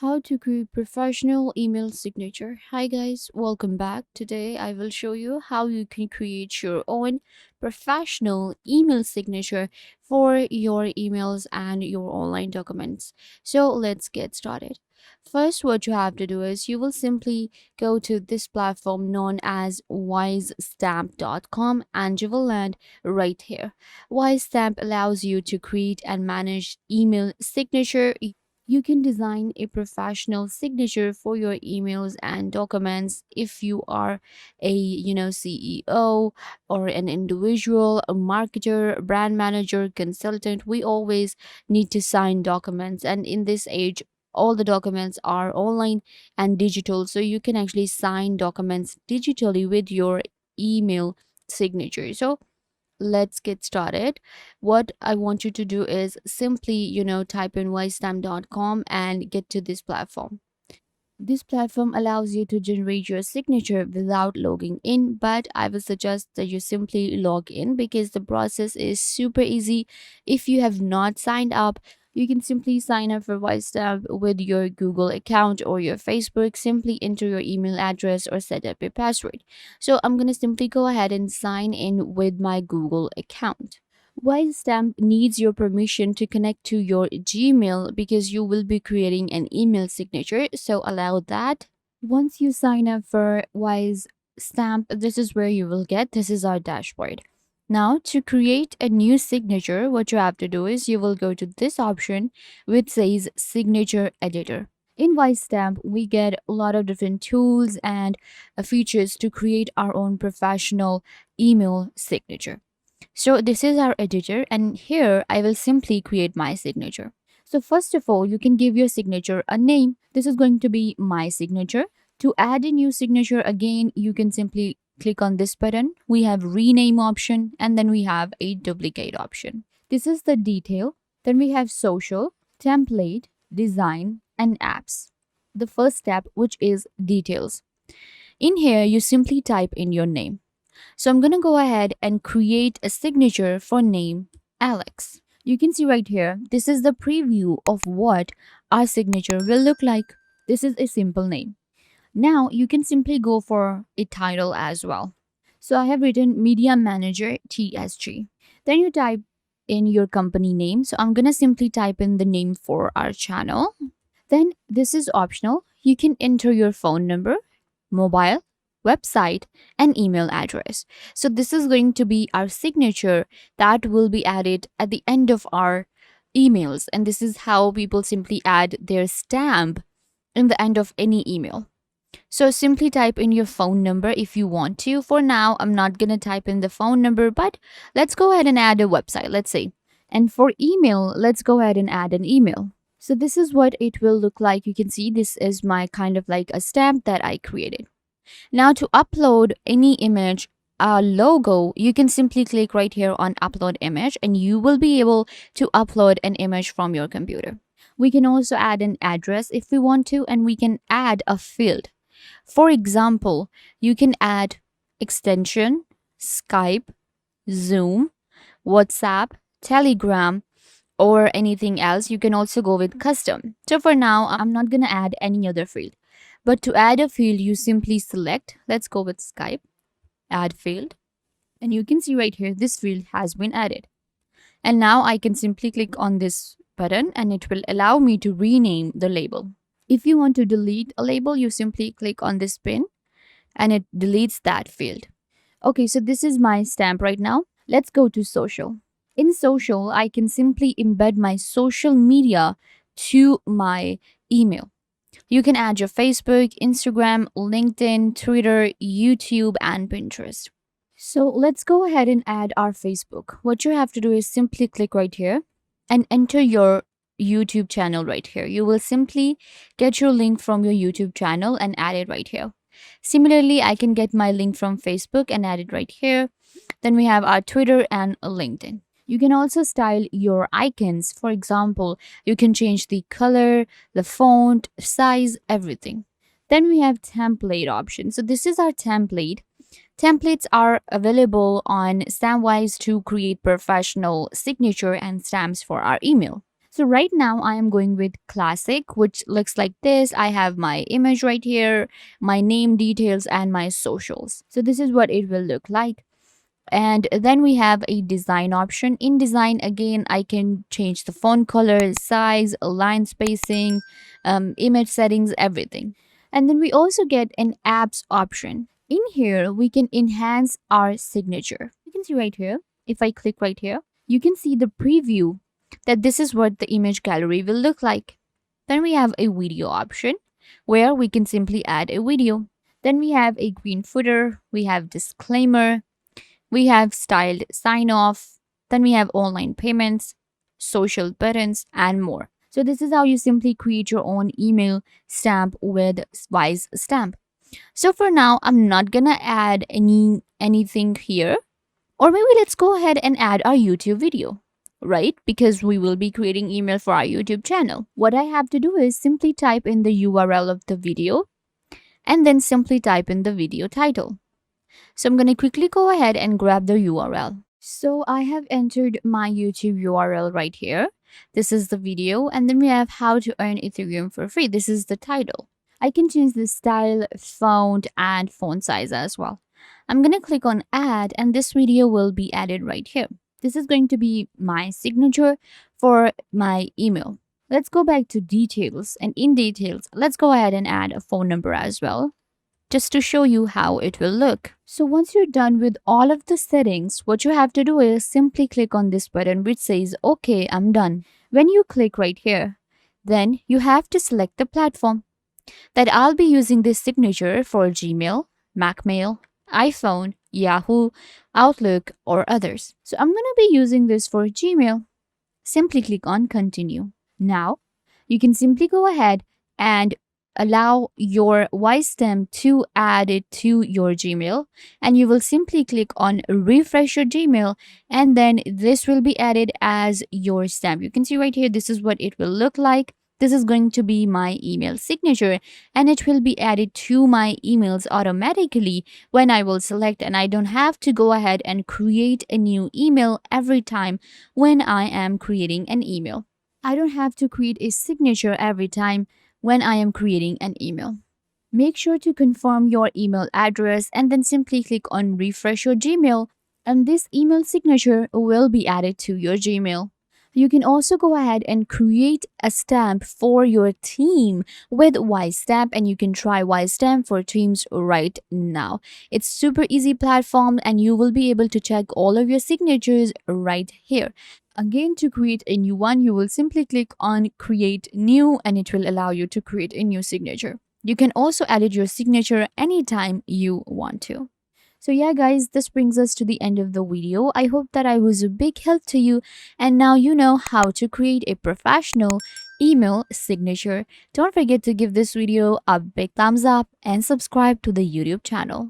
How to create professional email signature. Hi guys, welcome back. Today I will show you how you can create your own professional email signature for your emails and your online documents. So let's get started. First, what you have to do is you will simply go to this platform known as wisestamp.com and you will land right here. Wisestamp allows you to create and manage email signature. You can design a professional signature for your emails and documents. If you are a CEO or an individual, a marketer, brand manager, consultant, we always need to sign documents, and in this age all the documents are online and digital, so you can actually sign documents digitally with your email signature. So let's get started. What I want you to do is simply, type in wisestamp.com and get to this platform. This platform allows you to generate your signature without logging in, but I would suggest that you simply log in because the process is super easy. If you have not signed up, you can simply sign up for WiseStamp with your Google account or your Facebook. Simply enter your email address or set up a password. So I'm going to simply go ahead and sign in with my Google account. WiseStamp needs your permission to connect to your Gmail because you will be creating an email signature. So allow that. Once you sign up for WiseStamp, this is where you will get. This is our dashboard. Now, to create a new signature, what you have to do is you will go to this option which says Signature Editor. In WiseStamp, we get a lot of different tools and features to create our own professional email signature. So this is our editor, and here I will simply create my signature. So first of all, you can give your signature a name. This is going to be my signature. To add a new signature again, you can simply click on this button. We have rename option and then we have a duplicate option. This is the detail. Then we have social, template, design and apps. The first step, which is details. In here, you simply type in your name. So I'm going to go ahead and create a signature for name Alex. You can see right here, this is the preview of what our signature will look like. This is a simple name. Now you can simply go for a title as well. So I have written Media Manager TSG. Then you type in your company name. So I'm going to simply type in the name for our channel. Then this is optional. You can enter your phone number, mobile, website, and email address. So this is going to be our signature that will be added at the end of our emails. And this is how people simply add their stamp in the end of any email. So simply type in your phone number if you want to. For now, I'm not going to type in the phone number, but let's go ahead and add a website, let's say. And for email, let's go ahead and add an email. So this is what it will look like. You can see this is my kind of like a stamp that I created. Now to upload any image, a logo, you can simply click right here on upload image and you will be able to upload an image from your computer. We can also add an address if we want to, and we can add a field. For example, you can add extension, Skype, Zoom, WhatsApp, Telegram, or anything else. You can also go with custom. So for now, I'm not going to add any other field. But to add a field, you simply select, let's go with Skype, add field. And you can see right here, this field has been added. And now I can simply click on this button and it will allow me to rename the label. If you want to delete a label, you simply click on this pin and it deletes that field. Okay, so this is my stamp right now. Let's go to social. In social, I can simply embed my social media to my email. You can add your Facebook, Instagram, LinkedIn, Twitter, YouTube, and Pinterest. So let's go ahead and add our Facebook. What you have to do is simply click right here and enter your YouTube channel right here. You will simply get your link from your YouTube channel and add it right here. Similarly, I can get my link from Facebook and add it right here. Then we have our Twitter and LinkedIn. You can also style your icons. For example, you can change the color, the font, size, everything. Then we have template option. So this is our template. Templates are available on Stampwise to create professional signature and stamps for our email. So right now I am going with classic, which looks like this. I have my image right here, my name details and my socials. So this is what it will look like. And then we have a design option. In design, again, I can change the font color, size, line spacing, image settings, everything. And then we also get an apps option. In here, we can enhance our signature. You can see right here, if I click right here, you can see the preview that this is what the image gallery will look like. Then we have a video option where we can simply add a video. Then we have a green footer, we have disclaimer, we have styled sign off, then we have online payments, social buttons, and more. So, this is how you simply create your own email stamp with Wise Stamp. So, for now, I'm not gonna add anything here, or maybe let's go ahead and add our YouTube video, right? Because we will be creating email for our YouTube channel. What I have to do is simply type in the URL of the video and then simply type in the video title. So I'm going to quickly go ahead and grab the URL. So I have entered my YouTube URL right here. This is the video, and then we have how to earn Ethereum for free. This is the title. I can change the style, font, and font size as well. I'm going to click on add, and this video will be added right here. This is going to be my signature for my email. Let's go back to details, and in details, let's go ahead and add a phone number as well, just to show you how it will look. So once you're done with all of the settings, what you have to do is simply click on this button which says, okay, I'm done. When you click right here, then you have to select the platform. That I'll be using this signature for Gmail, Macmail, iPhone, Yahoo, Outlook, or others. So I'm going to be using this for Gmail. Simply click on continue. Now, you can simply go ahead and allow your Wise Stamp to add it to your Gmail, and you will simply click on refresh your Gmail, and then this will be added as your stamp. You can see right here, this is what it will look like. This is going to be my email signature, and it will be added to my emails automatically when I will select, and I don't have to go ahead and create a new email every time when I am creating an email. I don't have to create a signature every time when I am creating an email. Make sure to confirm your email address and then simply click on refresh your Gmail, and this email signature will be added to your Gmail. You can also go ahead and create a stamp for your team with Wise Stamp, and you can try Wise Stamp for teams right now. It's super easy platform, and you will be able to check all of your signatures right here. Again, to create a new one, you will simply click on create new, and it will allow you to create a new signature. You can also edit your signature anytime you want to. So yeah guys, this brings us to the end of the video. I hope that I was a big help to you, and now you know how to create a professional email signature. Don't forget to give this video a big thumbs up and subscribe to the YouTube channel.